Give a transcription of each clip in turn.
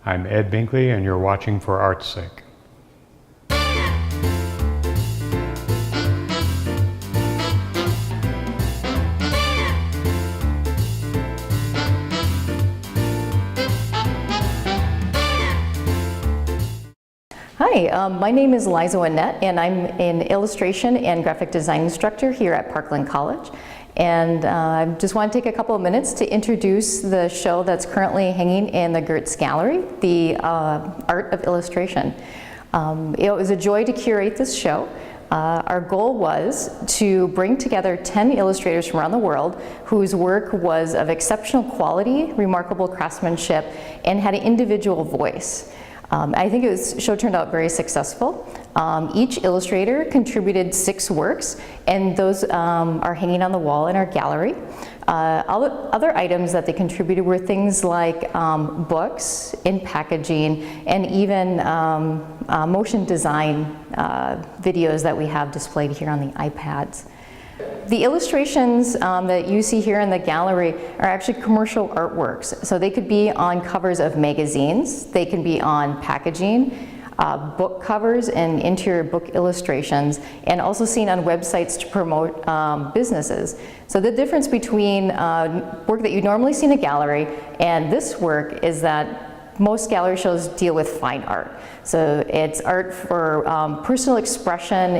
I'm Ed Binkley, and you're watching For Art's Sake. Hi, my name is Liza Winnett, and I'm an illustration and graphic design instructor here at Parkland College. And I just want to take a couple of minutes to introduce the show that's currently hanging in the Goertz Gallery, the Art of Illustration. It was a joy to curate this show. Our goal was to bring together 10 illustrators from around the world whose work was of exceptional quality, remarkable craftsmanship, and had an individual voice. I think the show turned out very successful. Each illustrator contributed 6 works, and those are hanging on the wall in our gallery. Other items that they contributed were things like books, in packaging, and even motion design videos that we have displayed here on the iPads. The illustrations that you see here in the gallery are actually commercial artworks. So they could be on covers of magazines, they can be on packaging, book covers and interior book illustrations, and also seen on websites to promote businesses. So the difference between work that you normally see in a gallery and this work is that most gallery shows deal with fine art. So it's art for personal expression.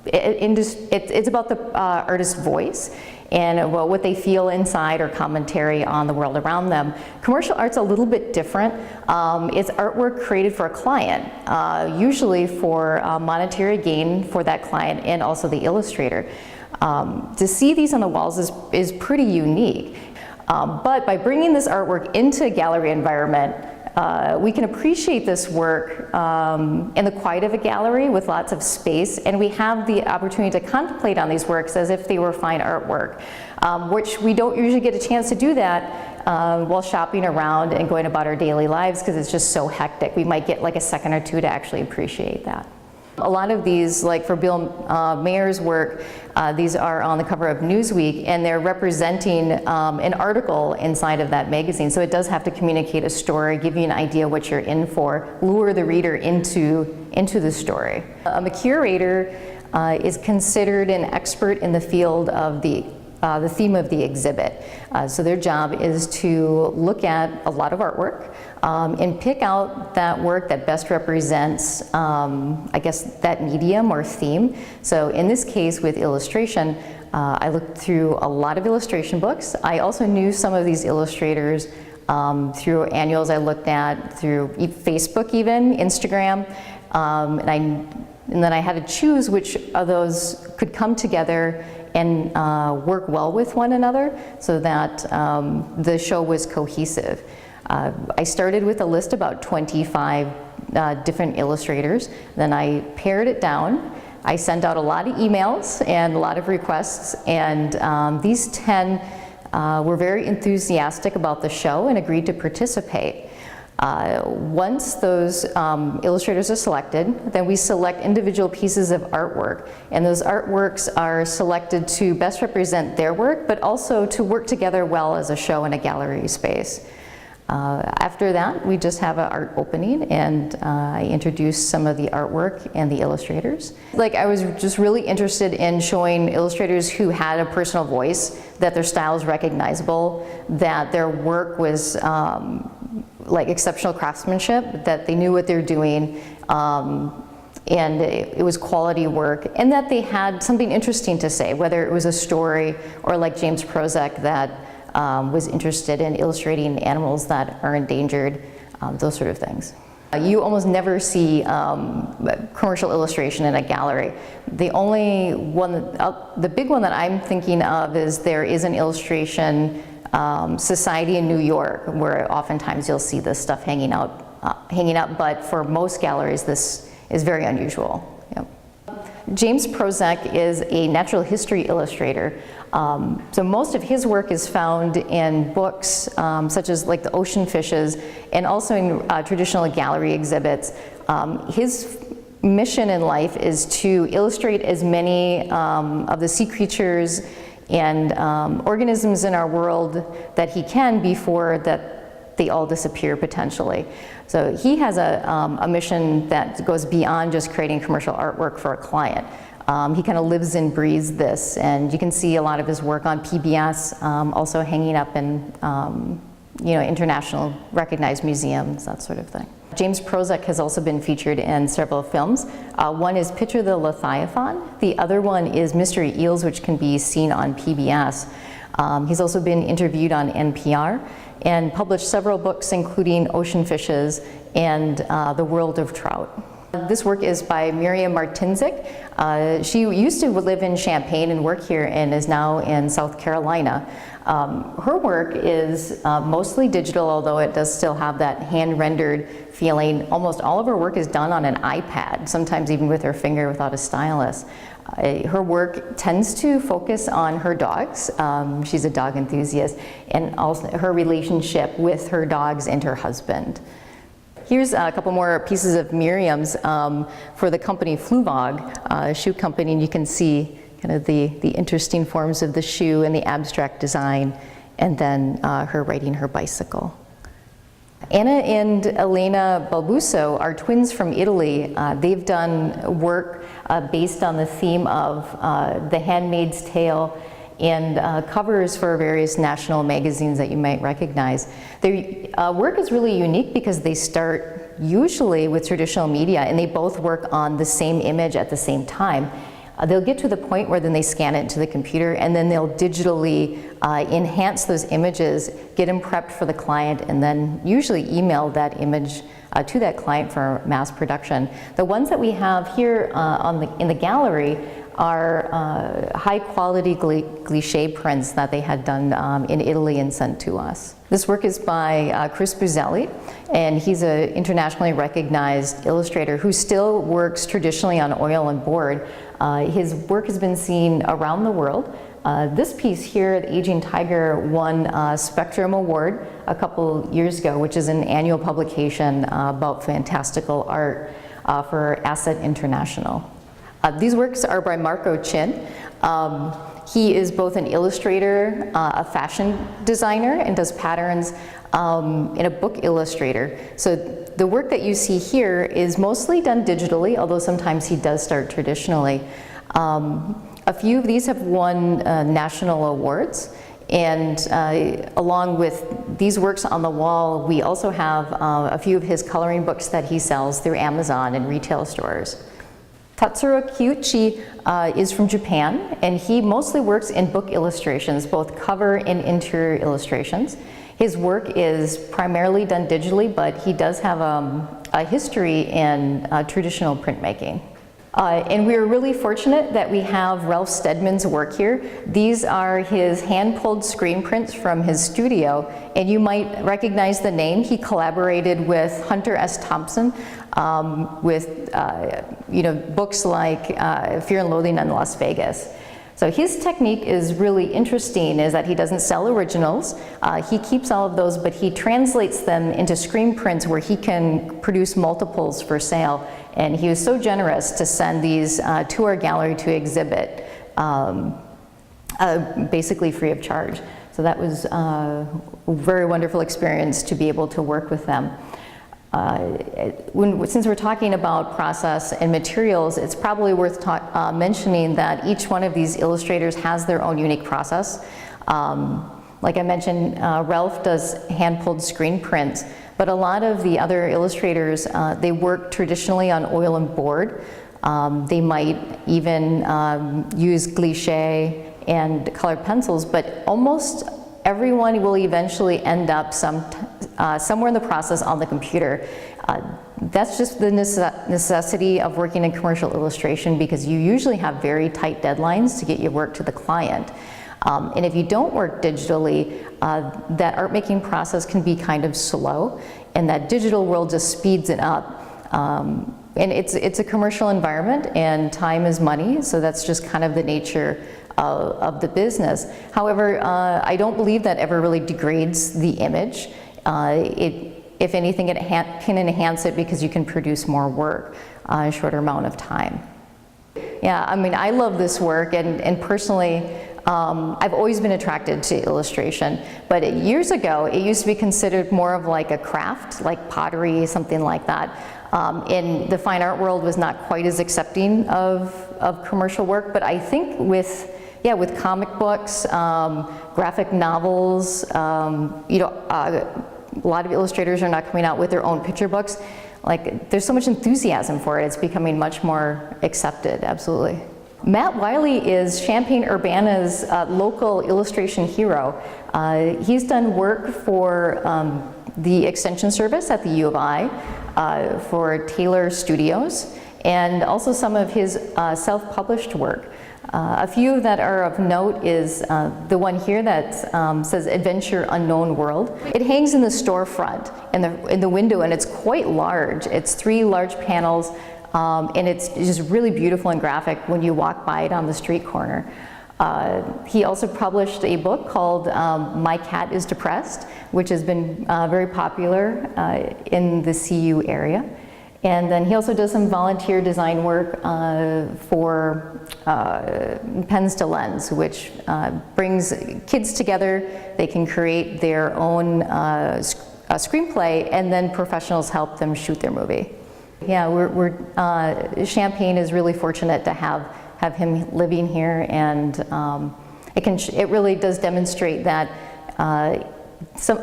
It's about the artist's voice and what they feel inside or commentary on the world around them. Commercial art's a little bit different. It's artwork created for a client, usually for monetary gain for that client and also the illustrator. To see these on the walls is pretty unique. But by bringing this artwork into a gallery environment, we can appreciate this work in the quiet of a gallery with lots of space, and we have the opportunity to contemplate on these works as if they were fine artwork, which we don't usually get a chance to do that while shopping around and going about our daily lives because it's just so hectic. We might get like a second or two to actually appreciate that. A lot of these, like for Bill Mayer's work, these are on the cover of Newsweek, and they're representing an article inside of that magazine. So it does have to communicate a story, give you an idea what you're in for, lure the reader into the story. A curator is considered an expert in the field of the theme of the exhibit. So their job is to look at a lot of artwork and pick out that work that best represents, I guess, that medium or theme. So in this case with illustration, I looked through a lot of illustration books. I also knew some of these illustrators through annuals I looked at, through Facebook even, Instagram, and then I had to choose which of those could come together and work well with one another so that the show was cohesive. I started with a list about 25 different illustrators, then I pared it down. I sent out a lot of emails and a lot of requests, and these 10 were very enthusiastic about the show and agreed to participate. Once those illustrators are selected, then we select individual pieces of artwork, and those artworks are selected to best represent their work, but also to work together well as a show in a gallery space. After that, we just have an art opening, and I introduce some of the artwork and the illustrators. Like, I was just really interested in showing illustrators who had a personal voice, that their style is recognizable, that their work was like exceptional craftsmanship, that they knew what they're doing, and it was quality work, and that they had something interesting to say, whether it was a story or like James Prozek that was interested in illustrating animals that are endangered, those sort of things. You almost never see commercial illustration in a gallery. The only one, the big one that I'm thinking of is there is an illustration society in New York where oftentimes you'll see this stuff hanging out, but for most galleries this is very unusual. Yep. James Prozek is a natural history illustrator. So most of his work is found in books such as like the ocean fishes, and also in traditional gallery exhibits. His mission in life is to illustrate as many of the sea creatures and organisms in our world that he can before that they all disappear potentially. So he has a mission that goes beyond just creating commercial artwork for a client. He kind of lives and breathes this, and you can see a lot of his work on PBS, also hanging up in international recognized museums, that sort of thing. James Prozek has also been featured in several films. One is Picture the Leviathan. The other one is Mystery Eels, which can be seen on PBS. He's also been interviewed on NPR and published several books, including Ocean Fishes and The World of Trout. This work is by Miriam Martinzik. She used to live in Champaign and work here and is now in South Carolina. Her work is mostly digital, although it does still have that hand-rendered feeling. Almost all of her work is done on an iPad, sometimes even with her finger without a stylus. Her work tends to focus on her dogs. She's a dog enthusiast, and also her relationship with her dogs and her husband. Here's a couple more pieces of Miriam's for the company Fluvog, shoe company, and you can see kind of the interesting forms of the shoe and the abstract design, and then her riding her bicycle. Anna and Elena Balbuso are twins from Italy. They've done work based on the theme of The Handmaid's Tale and covers for various national magazines that you might recognize. Their work is really unique because they start usually with traditional media, and they both work on the same image at the same time. They'll get to the point where then they scan it into the computer, and then they'll digitally enhance those images, get them prepped for the client, and then usually email that image to that client for mass production. The ones that we have here in the gallery are high quality glissé prints that they had done in Italy and sent to us. This work is by Chris Buzelli, and he's an internationally recognized illustrator who still works traditionally on oil and board. His work has been seen around the world. This piece here, The Aging Tiger, won a Spectrum Award a couple years ago, which is an annual publication about fantastical art for Asset International. These works are by Marco Chin. He is both an illustrator, a fashion designer, and does patterns, and a book illustrator. So the work that you see here is mostly done digitally, although sometimes he does start traditionally. A few of these have won national awards, and along with these works on the wall, we also have a few of his coloring books that he sells through Amazon and retail stores. Tatsuro Kyuchi is from Japan, and he mostly works in book illustrations, both cover and interior illustrations. His work is primarily done digitally, but he does have a history in traditional printmaking. And we are really fortunate that we have Ralph Steadman's work here. These are his hand-pulled screen prints from his studio, and you might recognize the name. He collaborated with Hunter S. Thompson with books like Fear and Loathing in Las Vegas. So his technique is really interesting, is that he doesn't sell originals. He keeps all of those, but he translates them into screen prints where he can produce multiples for sale. And he was so generous to send these to our gallery to exhibit, basically free of charge. So that was a very wonderful experience to be able to work with them. Since we're talking about process and materials, it's probably worth mentioning that each one of these illustrators has their own unique process. Like I mentioned, Ralph does hand-pulled screen prints, but a lot of the other illustrators, they work traditionally on oil and board. They might even use glissé and colored pencils, but almost everyone will eventually end up somewhere in the process on the computer. That's just the necessity of working in commercial illustration, because you usually have very tight deadlines to get your work to the client. And if you don't work digitally, that art making process can be kind of slow, and that digital world just speeds it up. And it's a commercial environment, and time is money, so that's just kind of the nature of the business. However, I don't believe that ever really degrades the image. If anything, it can enhance it because you can produce more work in a shorter amount of time. Yeah, I mean, I love this work, and personally, I've always been attracted to illustration, but years ago it used to be considered more of like a craft, like pottery, something like that. And the fine art world was not quite as accepting of commercial work, but I think with comic books, graphic novels, a lot of illustrators are now coming out with their own picture books. Like, there's so much enthusiasm for it, it's becoming much more accepted, absolutely. Matt Wiley is Champaign-Urbana's local illustration hero. He's done work for the Extension Service at the U of I, for Taylor Studios, and also some of his self-published work. A few that are of note is the one here that says Adventure Unknown World. It hangs in the storefront in the window, and it's quite large. It's 3 large panels, and it's just really beautiful and graphic when you walk by it on the street corner. He also published a book called My Cat is Depressed, which has been very popular in the CU area. And then he also does some volunteer design work for Pens to Lens, which brings kids together. They can create their own screenplay, and then professionals help them shoot their movie. Yeah, Champaign is really fortunate to have him living here, and it really does demonstrate that a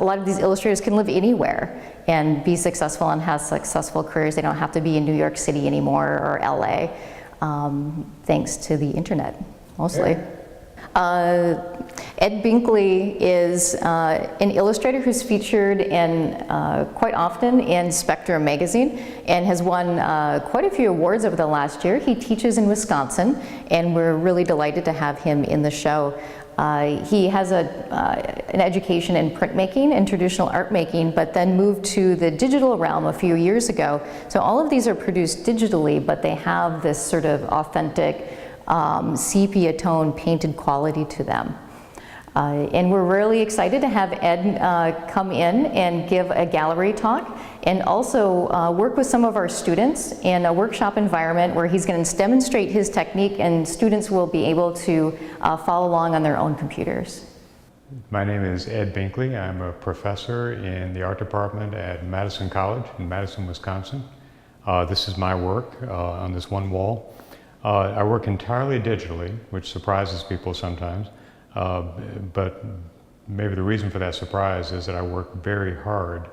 lot of these illustrators can live anywhere and be successful and have successful careers. They don't have to be in New York City anymore or LA, thanks to the internet, mostly. Ed Binkley is an illustrator who's featured quite often in Spectrum magazine and has won quite a few awards over the last year. He teaches in Wisconsin, and we're really delighted to have him in the show. He has an education in printmaking and traditional art making, but then moved to the digital realm a few years ago. So all of these are produced digitally, but they have this sort of authentic sepia tone painted quality to them. And we're really excited to have Ed come in and give a gallery talk, and also work with some of our students in a workshop environment where he's going to demonstrate his technique, and students will be able to follow along on their own computers. My name is Ed Binkley. I'm a professor in the art department at Madison College in Madison, Wisconsin. This is my work on this one wall. I work entirely digitally, which surprises people sometimes. But maybe the reason for that surprise is that I work very hard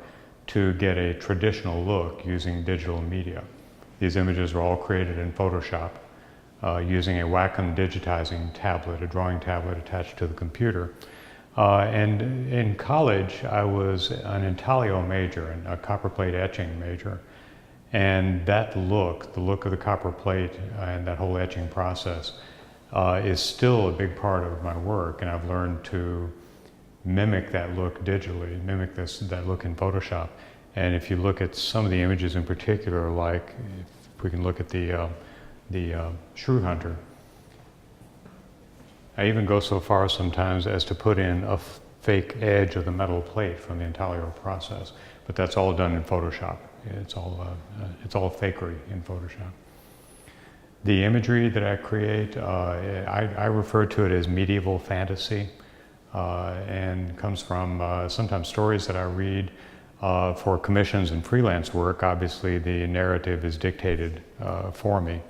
to get a traditional look using digital media. These images are all created in Photoshop using a Wacom digitizing tablet, a drawing tablet attached to the computer. And in college, I was an intaglio major, a copperplate etching major. And that look, the look of the copper plate and that whole etching process, is still a big part of my work, and I've learned to mimic that look digitally, mimic that look in Photoshop. And if you look at some of the images in particular, like if we can look at the Shrew Hunter, I even go so far sometimes as to put in a fake edge of the metal plate from the intaglio process, but that's all done in Photoshop. It's all fakery in Photoshop. The imagery that I create, I refer to it as medieval fantasy, and comes from sometimes stories that I read for commissions and freelance work. Obviously, the narrative is dictated for me,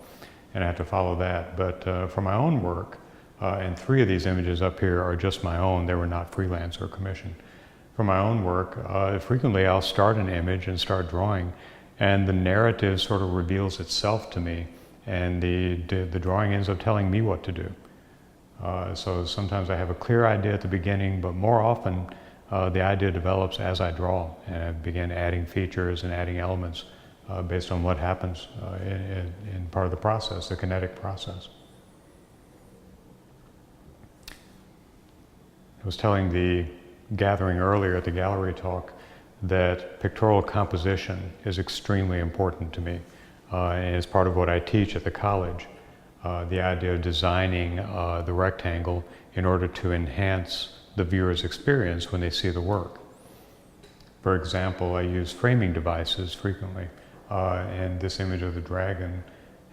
and I have to follow that. But for my own work, and 3 of these images up here are just my own. They were not freelance or commissioned. For my own work, frequently I'll start an image and start drawing, and the narrative sort of reveals itself to me, and the drawing ends up telling me what to do. So sometimes I have a clear idea at the beginning, but more often the idea develops as I draw, and I begin adding features and adding elements based on what happens in part of the process, the kinetic process. I was telling the gathering earlier at the gallery talk that pictorial composition is extremely important to me. And it's part of what I teach at the college, the idea of designing the rectangle in order to enhance the viewer's experience when they see the work. For example, I use framing devices frequently, and this image of the dragon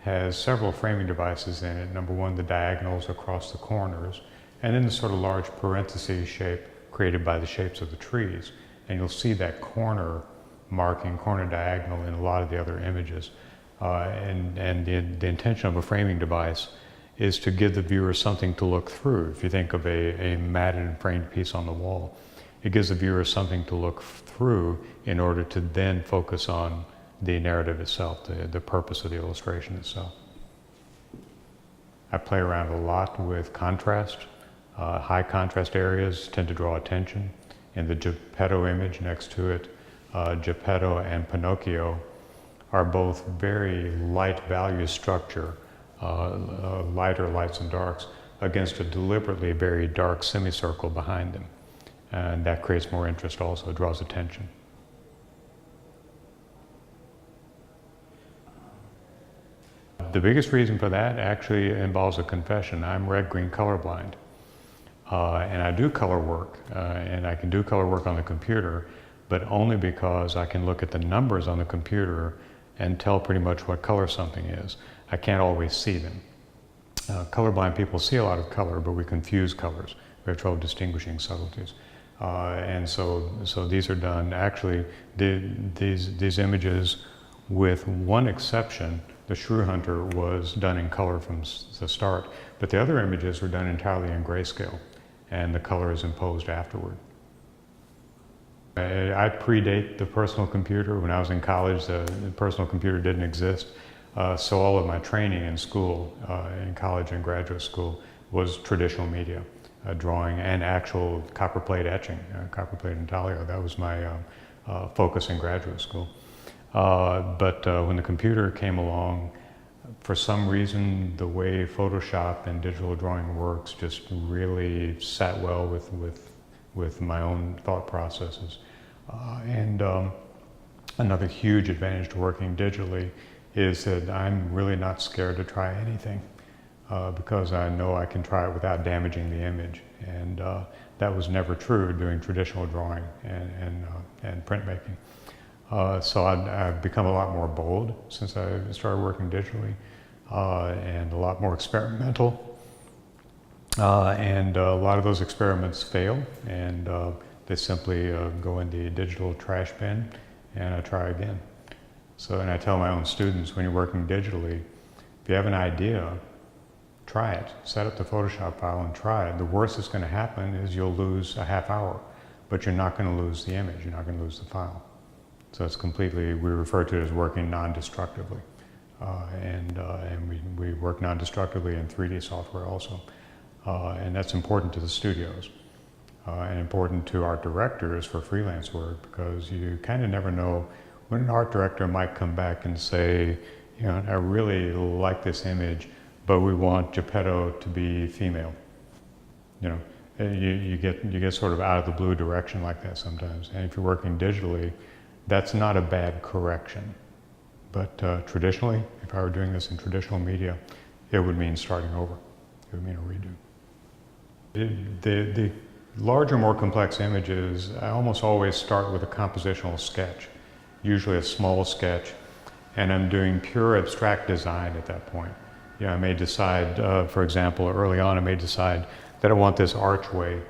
has several framing devices in it. Number 1, the diagonals across the corners, and then the sort of large parenthesis shape created by the shapes of the trees. And you'll see that corner marking, corner diagonal in a lot of the other images. And the intention of a framing device is to give the viewer something to look through. If you think of a matted and framed piece on the wall, it gives the viewer something to look through in order to then focus on the narrative itself, the purpose of the illustration itself. I play around a lot with contrast. High contrast areas tend to draw attention. In the Geppetto image next to it, Geppetto and Pinocchio are both very light value structure, lighter lights and darks, against a deliberately very dark semicircle behind them. And that creates more interest also, draws attention. The biggest reason for that actually involves a confession. I'm red-green colorblind. And I do color work, and I can do color work on the computer, but only because I can look at the numbers on the computer and tell pretty much what color something is. I can't always see them. Colorblind people see a lot of color, but we confuse colors. We have trouble distinguishing subtleties. And so these are done, actually, these images, with one exception, the Shrew Hunter was done in color from the start, but the other images were done entirely in grayscale, and the color is imposed afterward. I predate the personal computer. When I was in college, the personal computer didn't exist. So all of my training in school, in college and graduate school, was traditional media, drawing and actual copperplate etching, copperplate intaglio. That was my focus in graduate school. But when the computer came along, for some reason, the way Photoshop and digital drawing works just really sat well with my own thought processes. Another huge advantage to working digitally is that I'm really not scared to try anything because I know I can try it without damaging the image. And that was never true doing traditional drawing and printmaking. So I've become a lot more bold since I started working digitally and a lot more experimental. And a lot of those experiments fail, and they simply go in the digital trash bin, and I try again. So, and I tell my own students, when you're working digitally, if you have an idea, try it. Set up the Photoshop file and try it. The worst that's going to happen is you'll lose a half hour, but you're not going to lose the image. You're not going to lose the file. So it's completely, we refer to it as working non-destructively. And we work non-destructively in 3D software also. And that's important to the studios and important to art directors for freelance work, because you kind of never know when an art director might come back and say, you know, I really like this image, but we want Geppetto to be female. You know, you get sort of out of the blue direction like that sometimes. And if you're working digitally, that's not a bad correction. But traditionally, if I were doing this in traditional media, it would mean starting over. It would mean a redo. The larger, more complex images, I almost always start with a compositional sketch, usually a small sketch, and I'm doing pure abstract design at that point. You know, I may decide, for example, early on, I may decide that I want this archway,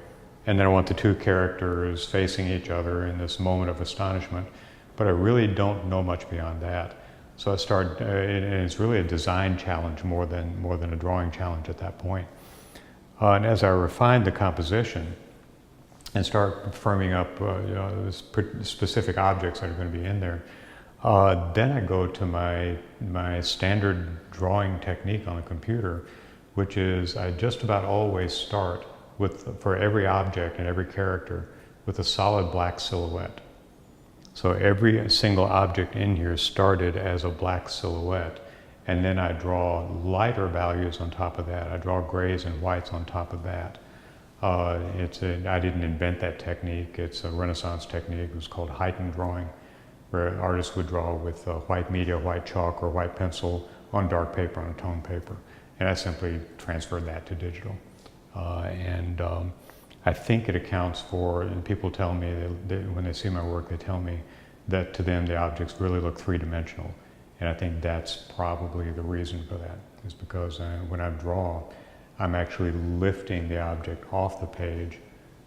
and then I want the two characters facing each other in this moment of astonishment, but I really don't know much beyond that. So I start, and it's really a design challenge more than a drawing challenge at that point. And as I refine the composition and start firming up specific objects that are going to be in there, then I go to my standard drawing technique on the computer, which is I just about always start with, for every object and every character, with a solid black silhouette. So every single object in here started as a black silhouette, and then I draw lighter values on top of that. I draw grays and whites on top of that. I didn't invent that technique. It's a Renaissance technique. It was called heightened drawing, where artists would draw with white media, white chalk, or white pencil on dark paper, on tone paper. And I simply transferred that to digital. I think it accounts for, and people tell me, when they see my work, they tell me that to them the objects really look three-dimensional. And I think that's probably the reason for that, is because when I draw, I'm actually lifting the object off the page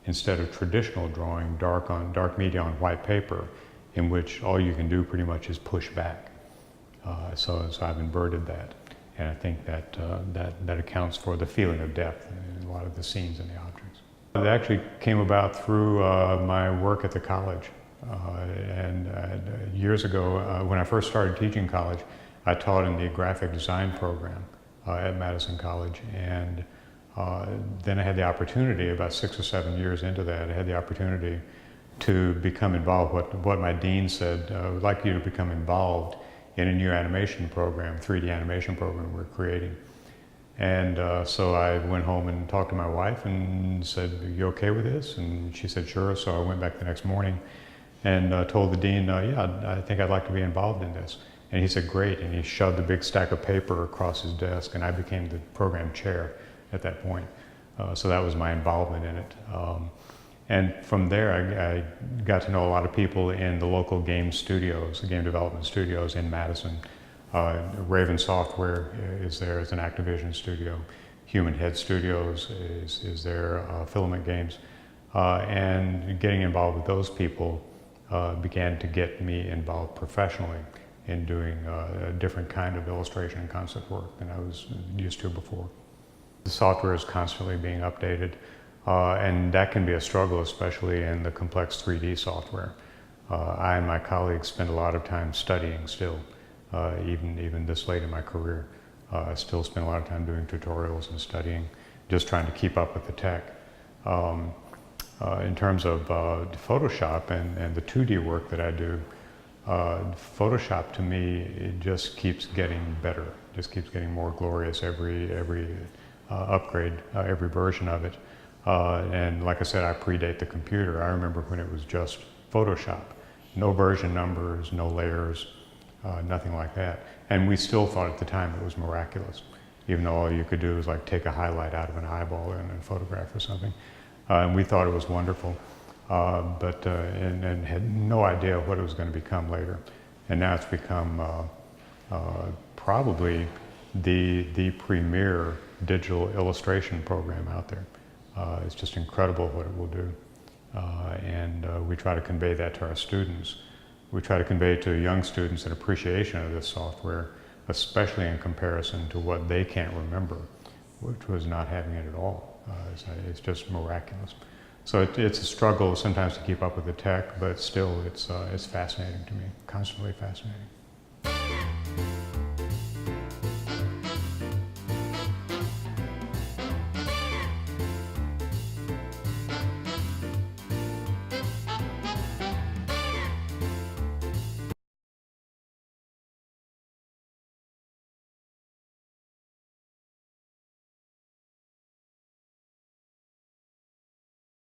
instead of traditional drawing dark media on white paper, in which all you can do pretty much is push back. So I've inverted that, and I think that accounts for the feeling of depth in a lot of the scenes and the objects. It actually came about through my work at the college. Years ago, when I first started teaching college, I taught in the graphic design program at Madison College, and then I had the opportunity, about 6 or 7 years into that, I had the opportunity to become involved. What my dean said, I would like you to become involved in a new animation program, 3D animation program we're creating. And so I went home and talked to my wife and said, "Are you okay with this?" And she said, "Sure." So I went back the next morning and told the dean, "Yeah, I think I'd like to be involved in this." And he said, "Great." And he shoved a big stack of paper across his desk, and I became the program chair at that point. So that was my involvement in it. And from there, I got to know a lot of people in the local game studios, the game development studios in Madison. Raven Software is there as an Activision studio. Human Head Studios is there, Filament Games. And getting involved with those people began to get me involved professionally in doing a different kind of illustration and concept work than I was used to before. The software is constantly being updated, and that can be a struggle, especially in the complex 3D software. I and my colleagues spend a lot of time studying still, even this late in my career. I still spend a lot of time doing tutorials and studying, just trying to keep up with the tech. In terms of Photoshop and the 2D work that I do, Photoshop to me, it just keeps getting better, just keeps getting more glorious every upgrade, every version of it. And like I said, I predate the computer. I remember when it was just Photoshop. No version numbers, no layers, nothing like that. And we still thought at the time it was miraculous, even though all you could do was like take a highlight out of an eyeball in a photograph or something. And we thought it was wonderful. And had no idea what it was going to become later. And now it's become probably the premier digital illustration program out there. It's just incredible what it will do. And we try to convey that to our students. We try to convey to young students an appreciation of this software, especially in comparison to what they can't remember, which was not having it at all. It's just miraculous. So it's a struggle sometimes to keep up with the tech, but still it's fascinating to me, constantly fascinating.